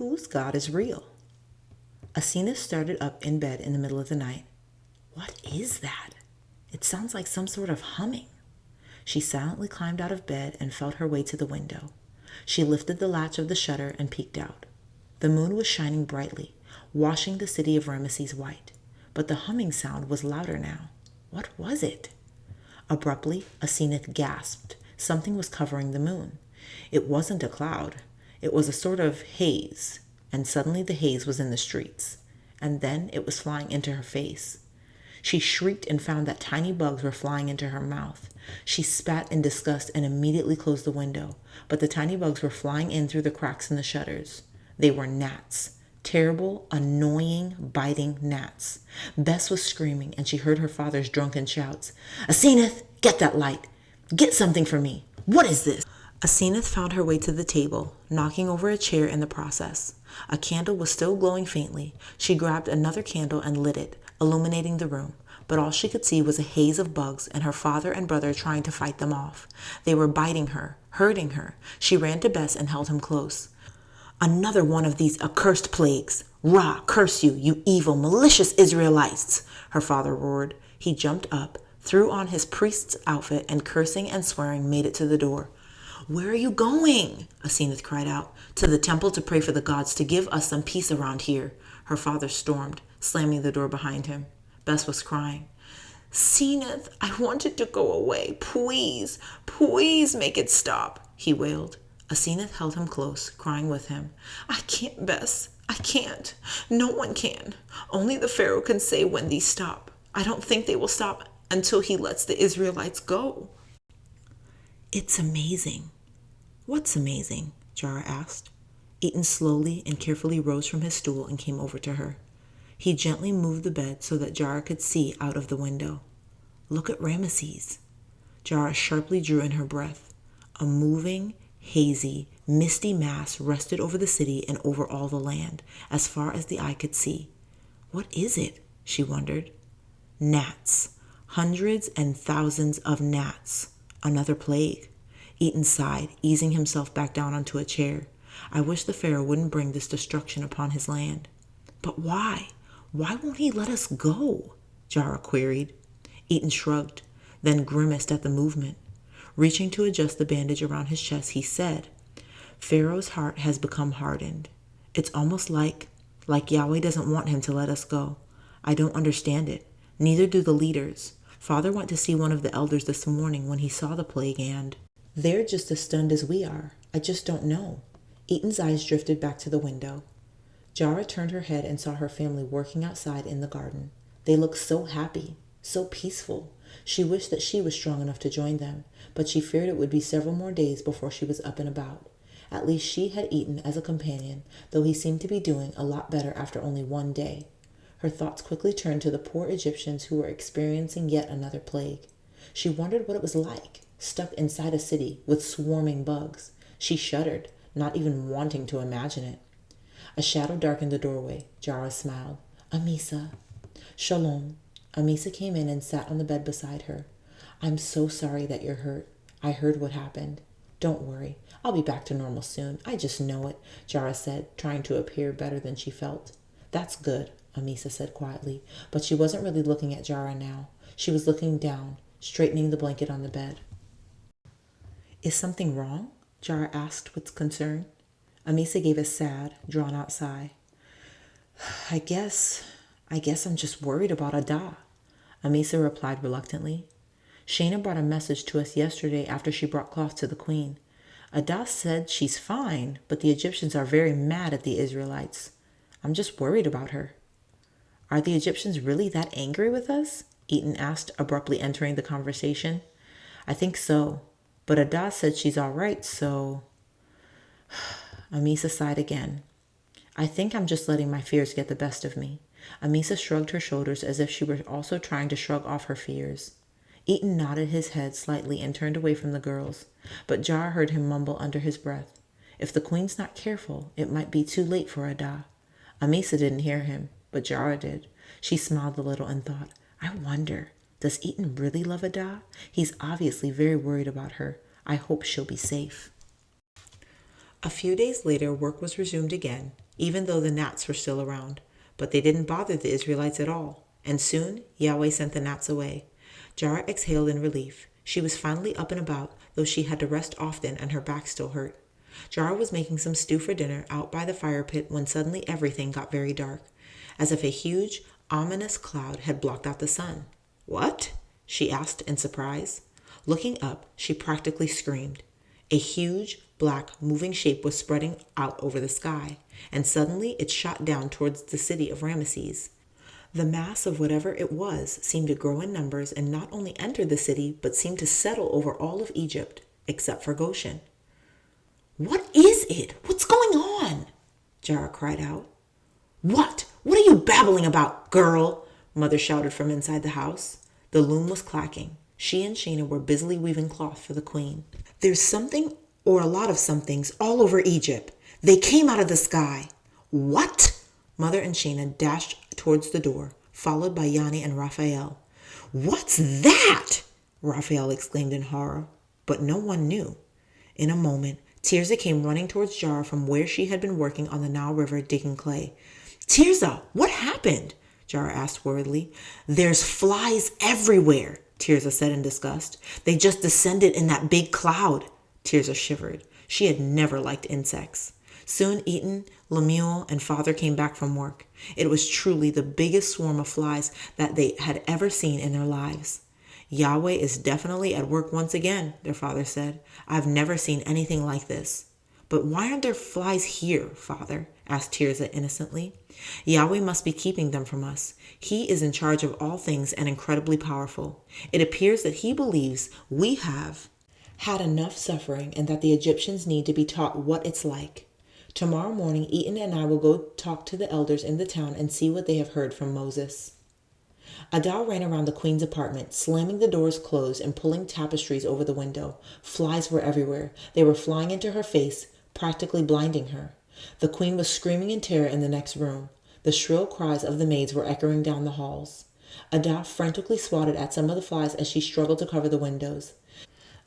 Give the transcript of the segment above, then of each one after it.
Whose God is real? Asina started up in bed in the middle of the night. What is that? It sounds like some sort of humming. She silently climbed out of bed and felt her way to the window. She lifted the latch of the shutter and peeked out. The moon was shining brightly, washing the city of Ramesses white. But the humming sound was louder now. What was it? Abruptly, Asenath gasped. Something was covering the moon. It wasn't a cloud. It was a sort of haze, and suddenly the haze was in the streets. And then it was flying into her face. She shrieked and found that tiny bugs were flying into her mouth. She spat in disgust and immediately closed the window, but the tiny bugs were flying in through the cracks in the shutters. They were gnats. Terrible, annoying, biting gnats. Bess was screaming, and she heard her father's drunken shouts. "Asenath, get that light! Get something for me! What is this?" Asenath found her way to the table, knocking over a chair in the process. A candle was still glowing faintly. She grabbed another candle and lit it, illuminating the room. But all she could see was a haze of bugs and her father and brother trying to fight them off. They were biting her, hurting her. She ran to Bess and held him close. "Another one of these accursed plagues! Ra, curse you, you evil, malicious Israelites!" her father roared. He jumped up, threw on his priest's outfit, and cursing and swearing made it to the door. "Where are you going?" Asenath cried out. "To the temple to pray for the gods to give us some peace around here," her father stormed, slamming the door behind him. Bess was crying. "Asenath, I wanted to go away. Please, please make it stop," he wailed. Asenath held him close, crying with him. "I can't, Bess. I can't. No one can. Only the Pharaoh can say when these stop. I don't think they will stop until he lets the Israelites go." "It's amazing." "What's amazing?" Jara asked. Eaton slowly and carefully rose from his stool and came over to her. He gently moved the bed so that Jara could see out of the window. "Look at Ramesses." Jara sharply drew in her breath. A moving, hazy, misty mass rested over the city and over all the land, as far as the eye could see. What is it? She wondered. Gnats. Hundreds and thousands of gnats. Another plague. Eaton sighed, easing himself back down onto a chair. I wish the Pharaoh wouldn't bring this destruction upon his land. But why? Why won't he let us go? Jara queried. Eaton shrugged, then grimaced at the movement. Reaching to adjust the bandage around his chest, he said, "Pharaoh's heart has become hardened. It's almost like Yahweh doesn't want him to let us go. I don't understand it. Neither do the leaders. Father went to see one of the elders this morning when he saw the plague and they're just as stunned as we are. I just don't know." Eaton's eyes drifted back to the window. Jara turned her head and saw her family working outside in the garden. They looked so happy, so peaceful. She wished that she was strong enough to join them, but she feared it would be several more days before she was up and about. At least she had Eaton as a companion, though he seemed to be doing a lot better after only one day. Her thoughts quickly turned to the poor Egyptians who were experiencing yet another plague. She wondered what it was like, stuck inside a city with swarming bugs. She shuddered, not even wanting to imagine it. A shadow darkened the doorway. Jara smiled. "Amisa." "Shalom." Amisa came in and sat on the bed beside her. "I'm so sorry that you're hurt. I heard what happened. Don't worry. I'll be back to normal soon. I just know it," Jara said, trying to appear better than she felt. "That's good," Amisa said quietly, but she wasn't really looking at Jara now. She was looking down, straightening the blanket on the bed. "Is something wrong?" Jara asked with concern. Amisa gave a sad, drawn-out sigh. I guess I'm just worried about Ada," Amisa replied reluctantly. "Shayna brought a message to us yesterday after she brought cloth to the queen. Ada said she's fine, but the Egyptians are very mad at the Israelites. I'm just worried about her." "Are the Egyptians really that angry with us?" Eaton asked, abruptly entering the conversation. "I think so, but Ada said she's all right, so..." Amisa sighed again. "I think I'm just letting my fears get the best of me." Amisa shrugged her shoulders as if she were also trying to shrug off her fears. Eaton nodded his head slightly and turned away from the girls, but Jara heard him mumble under his breath, "If the queen's not careful, it might be too late for Ada." Amisa didn't hear him, but Jara did. She smiled a little and thought, "I wonder, does Eaton really love Ada? He's obviously very worried about her. I hope she'll be safe." A few days later, work was resumed again. even though the gnats were still around. But they didn't bother the Israelites at all, and soon Yahweh sent the gnats away. Jara exhaled in relief. She was finally up and about, though she had to rest often and her back still hurt. Jara was making some stew for dinner out by the fire pit when suddenly everything got very dark, as if a huge, ominous cloud had blocked out the sun. "What?" she asked in surprise. Looking up, she practically screamed. A huge, black, moving shape was spreading out over the sky, and suddenly it shot down towards the city of Ramesses. The mass of whatever it was seemed to grow in numbers and not only enter the city, but seemed to settle over all of Egypt, except for Goshen. "What is it? What's going on?" Jara cried out. "What? What are you babbling about, girl?" Mother shouted from inside the house. The loom was clacking. She and Shana were busily weaving cloth for the queen. "There's something or a lot of somethings all over Egypt. They came out of the sky." "What?" Mother and Shana dashed towards the door, followed by Yanni and Raphael. "What's that?" Raphael exclaimed in horror, but no one knew. In a moment, Tirzah came running towards Jara from where she had been working on the Nile River digging clay. "Tirzah, what happened?" Jara asked worriedly. "There's flies everywhere," Tirzah said in disgust. "They just descended in that big cloud." Tirzah shivered. She had never liked insects. Soon Eaton, Lemuel, and Father came back from work. It was truly the biggest swarm of flies that they had ever seen in their lives. "Yahweh is definitely at work once again," their father said. "I've never seen anything like this." "But why aren't there flies here, Father?" asked Tirzah innocently. "Yahweh must be keeping them from us. He is in charge of all things and incredibly powerful. It appears that he believes we have had enough suffering and that the Egyptians need to be taught what it's like. Tomorrow morning, Eaton and I will go talk to the elders in the town and see what they have heard from Moses." Adah ran around the queen's apartment, slamming the doors closed and pulling tapestries over the window. Flies were everywhere. They were flying into her face, practically blinding her. The queen was screaming in terror in the next room. The shrill cries of the maids were echoing down the halls. Adah frantically swatted at some of the flies as she struggled to cover the windows.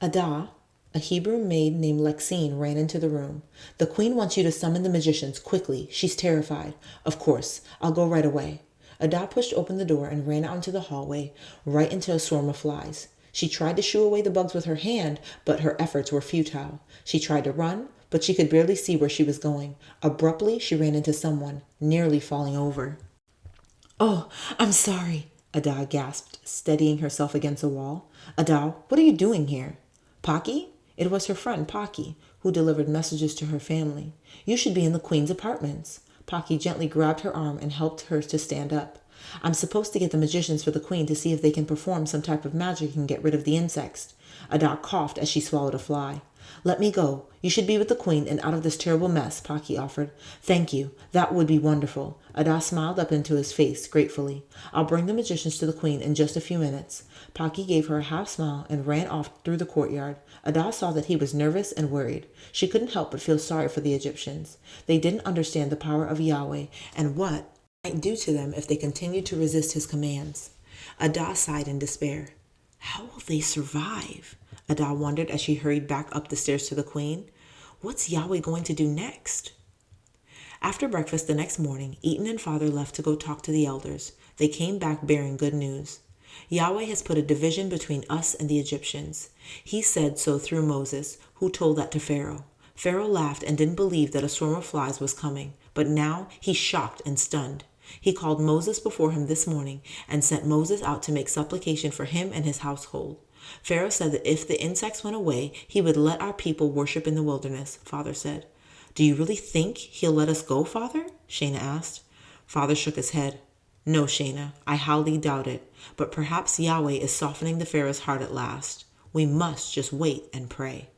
Adah, a Hebrew maid named Lexine, ran into the room. "The queen wants you to summon the magicians, quickly. She's terrified." "Of course. I'll go right away." Adah pushed open the door and ran out into the hallway, right into a swarm of flies. She tried to shoo away the bugs with her hand, but her efforts were futile. She tried to run, but she could barely see where she was going. Abruptly, she ran into someone, nearly falling over. "Oh, I'm sorry," Adah gasped, steadying herself against a wall. "Adah, what are you doing here?" "Pocky?" It was her friend, Pocky, who delivered messages to her family. "You should be in the queen's apartments." Pocky gently grabbed her arm and helped her to stand up. "I'm supposed to get the magicians for the queen to see if they can perform some type of magic and get rid of the insects." Adah coughed as she swallowed a fly. "Let me go. You should be with the queen and out of this terrible mess," Pocky offered. "Thank you. That would be wonderful." Adah smiled up into his face gratefully. "I'll bring the magicians to the queen in just a few minutes." Pocky gave her a half smile and ran off through the courtyard. Adah saw that he was nervous and worried. She couldn't help but feel sorry for the Egyptians. They didn't understand the power of Yahweh and what it might do to them if they continued to resist his commands. Adah sighed in despair. How will they survive? Adah wondered as she hurried back up the stairs to the queen. What's Yahweh going to do next? After breakfast the next morning, Eaton and Father left to go talk to the elders. They came back bearing good news. Yahweh has put a division between us and the Egyptians. He said so through Moses, who told that to Pharaoh. Pharaoh laughed and didn't believe that a swarm of flies was coming, but now he's shocked and stunned. He called Moses before him this morning and sent Moses out to make supplication for him and his household. Pharaoh said that if the insects went away, he would let our people worship in the wilderness, Father said. Do you really think he'll let us go, Father? Shana asked. Father shook his head. No, Shana, I highly doubt it, but perhaps Yahweh is softening the Pharaoh's heart at last. We must just wait and pray.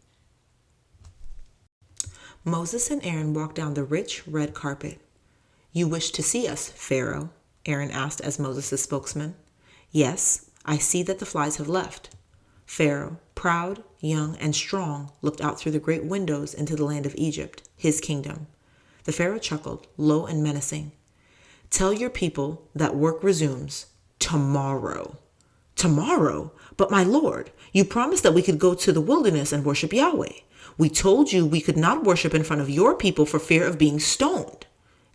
Moses and Aaron walked down the rich red carpet. You wish to see us, Pharaoh? Aaron asked as Moses' spokesman. Yes, I see that the flies have left. Pharaoh, proud, young, and strong, looked out through the great windows into the land of Egypt, his kingdom. The Pharaoh chuckled, low and menacing. Tell your people that work resumes tomorrow. Tomorrow? But my lord, you promised that we could go to the wilderness and worship Yahweh. We told you we could not worship in front of your people for fear of being stoned.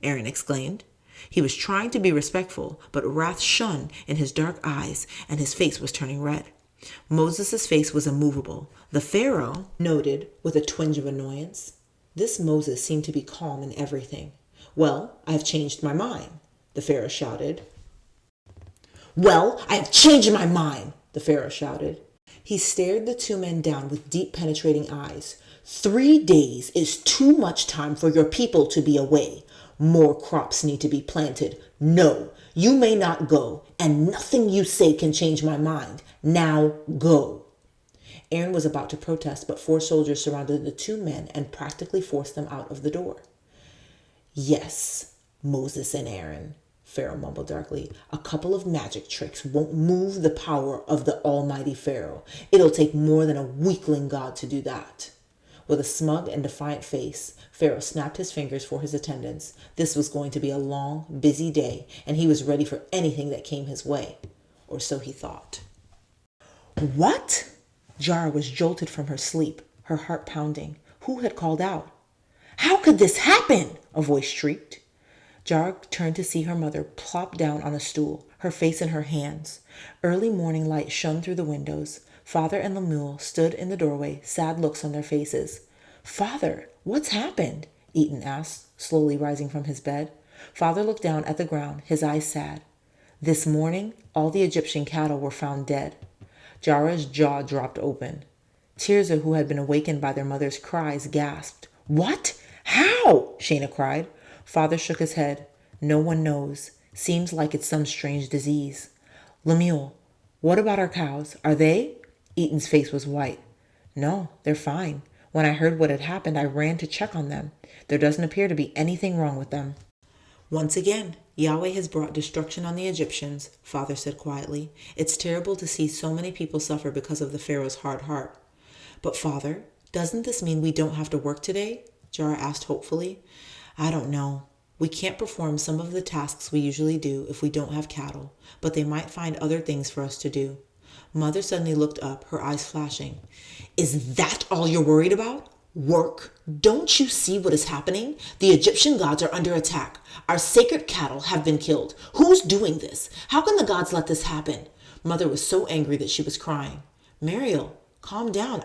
Aaron exclaimed. He was trying to be respectful, but wrath shone in his dark eyes, and his face was turning red. Moses' face was immovable. The Pharaoh noted with a twinge of annoyance. This Moses seemed to be calm in everything. "Well, I have changed my mind," the Pharaoh shouted. "Well, I have changed my mind," the Pharaoh shouted. He stared the two men down with deep penetrating eyes. 3 days is too much time for your people to be away. More crops need to be planted. No, you may not go, and nothing you say can change my mind. Now go." Aaron was about to protest, but 4 soldiers surrounded the 2 men and practically forced them out of the door. "Yes, Moses and Aaron," Pharaoh mumbled darkly. "A couple of magic tricks won't move the power of the almighty Pharaoh. It'll take more than a weakling god to do that." With a smug and defiant face, Pharaoh snapped his fingers for his attendants. This was going to be a long, busy day, and he was ready for anything that came his way. Or so he thought. "What?" Jara was jolted from her sleep, her heart pounding. Who had called out? "How could this happen?" a voice shrieked. Jara turned to see her mother plop down on a stool, her face in her hands. Early morning light shone through the windows. Father and Lemuel stood in the doorway, sad looks on their faces. "Father, what's happened?" Eaton asked, slowly rising from his bed. Father looked down at the ground, his eyes sad. "This morning, all the Egyptian cattle were found dead." Jara's jaw dropped open. Tirzah, who had been awakened by their mother's cries, gasped. "What? How?" Shayna cried. Father shook his head. "No one knows. Seems like it's some strange disease." "Lemuel, what about our cows? Are they?" Eaton's face was white. "No, they're fine. When I heard what had happened, I ran to check on them. There doesn't appear to be anything wrong with them." "Once again, Yahweh has brought destruction on the Egyptians," Father said quietly. "It's terrible to see so many people suffer because of the Pharaoh's hard heart." "But Father, doesn't this mean we don't have to work today?" Jara asked hopefully. "I don't know. We can't perform some of the tasks we usually do if we don't have cattle, but they might find other things for us to do." Mother suddenly looked up, her eyes flashing. "Is that all you're worried about? Work? Don't you see what is happening? The Egyptian gods are under attack. Our sacred cattle have been killed. Who's doing this? How can the gods let this happen?" Mother was so angry that she was crying. "Mariel, calm down.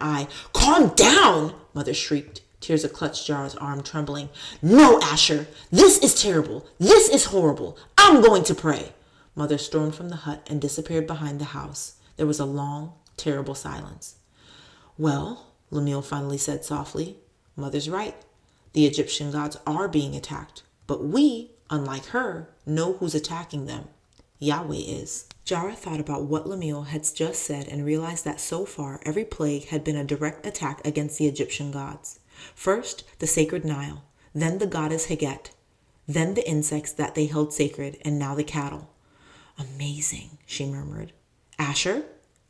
Calm down!" Mother shrieked. Tirzah clutched Jara's arm, trembling. "No, Asher! This is terrible! This is horrible! I'm going to pray!" Mother stormed from the hut and disappeared behind the house. There was a long, terrible silence. "Well," Lemuel finally said softly, "Mother's right. The Egyptian gods are being attacked. But we, unlike her, know who's attacking them. Yahweh is." Jara thought about what Lemuel had just said and realized that so far every plague had been a direct attack against the Egyptian gods. First, the sacred Nile, then the goddess Heget, then the insects that they held sacred, and now the cattle. "Amazing," she murmured. "Asher?"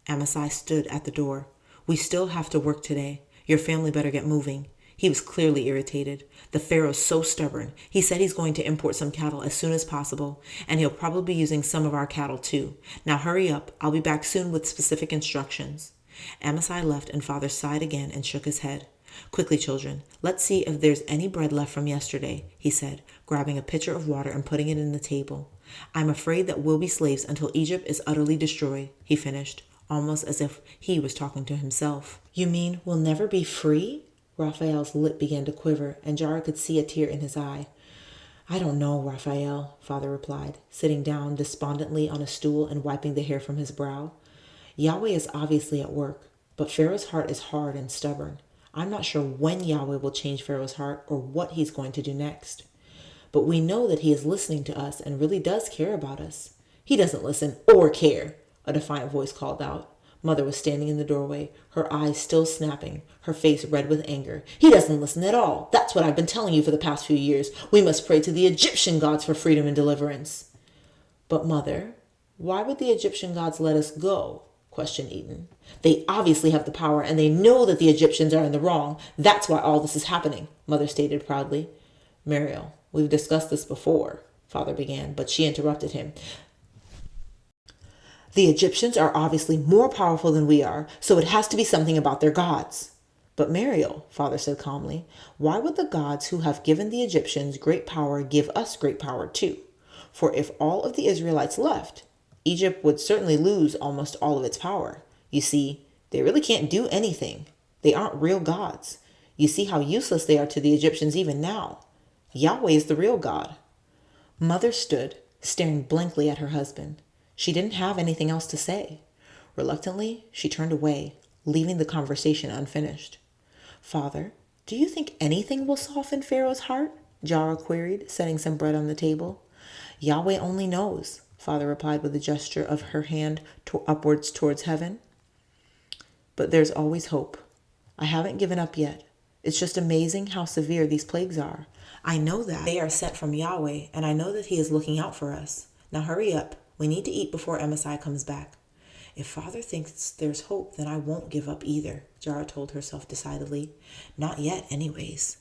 Amasai stood at the door. "We still have to work today. Your family better get moving." He was clearly irritated. The Pharaoh's so stubborn. He said he's going to import some cattle as soon as possible, and he'll probably be using some of our cattle too. Now hurry up. I'll be back soon with specific instructions. Amasai left, and Father sighed again and shook his head. "Quickly, children, let's see if there's any bread left from yesterday," he said, grabbing a pitcher of water and putting it in the table. "I'm afraid that we'll be slaves until Egypt is utterly destroyed," he finished, almost as if he was talking to himself. "You mean we'll never be free?" Raphael's lip began to quiver, and Jara could see a tear in his eye. "I don't know, Raphael," Father replied, sitting down despondently on a stool and wiping the hair from his brow. "Yahweh is obviously at work, but Pharaoh's heart is hard and stubborn. I'm not sure when Yahweh will change Pharaoh's heart or what he's going to do next. But we know that he is listening to us and really does care about us." "He doesn't listen or care," a defiant voice called out. Mother was standing in the doorway, her eyes still snapping, her face red with anger. "He doesn't listen at all. That's what I've been telling you for the past few years. We must pray to the Egyptian gods for freedom and deliverance." "But Mother, why would the Egyptian gods let us go?" questioned Eaton. "They obviously have the power, and they know that the Egyptians are in the wrong. That's why all this is happening," Mother stated proudly. "Mariel, we've discussed this before," Father began, but she interrupted him. "The Egyptians are obviously more powerful than we are, so it has to be something about their gods." But Mariel, Father said calmly, why would the gods who have given the Egyptians great power give us great power too? For if all of the Israelites left, Egypt would certainly lose almost all of its power. You see, they really can't do anything. They aren't real gods. You see how useless they are to the Egyptians even now. Yahweh is the real God. Mother stood, staring blankly at her husband. She didn't have anything else to say. Reluctantly, she turned away, leaving the conversation unfinished. Father, do you think anything will soften Pharaoh's heart? Jara queried, setting some bread on the table. Yahweh only knows, Father replied with a gesture of her hand upwards towards heaven. But there's always hope. I haven't given up yet. It's just amazing how severe these plagues are. I know that they are sent from Yahweh, and I know that he is looking out for us. Now hurry up. We need to eat before Amasai comes back. If Father thinks there's hope, then I won't give up either, Jara told herself decidedly. Not yet, anyways.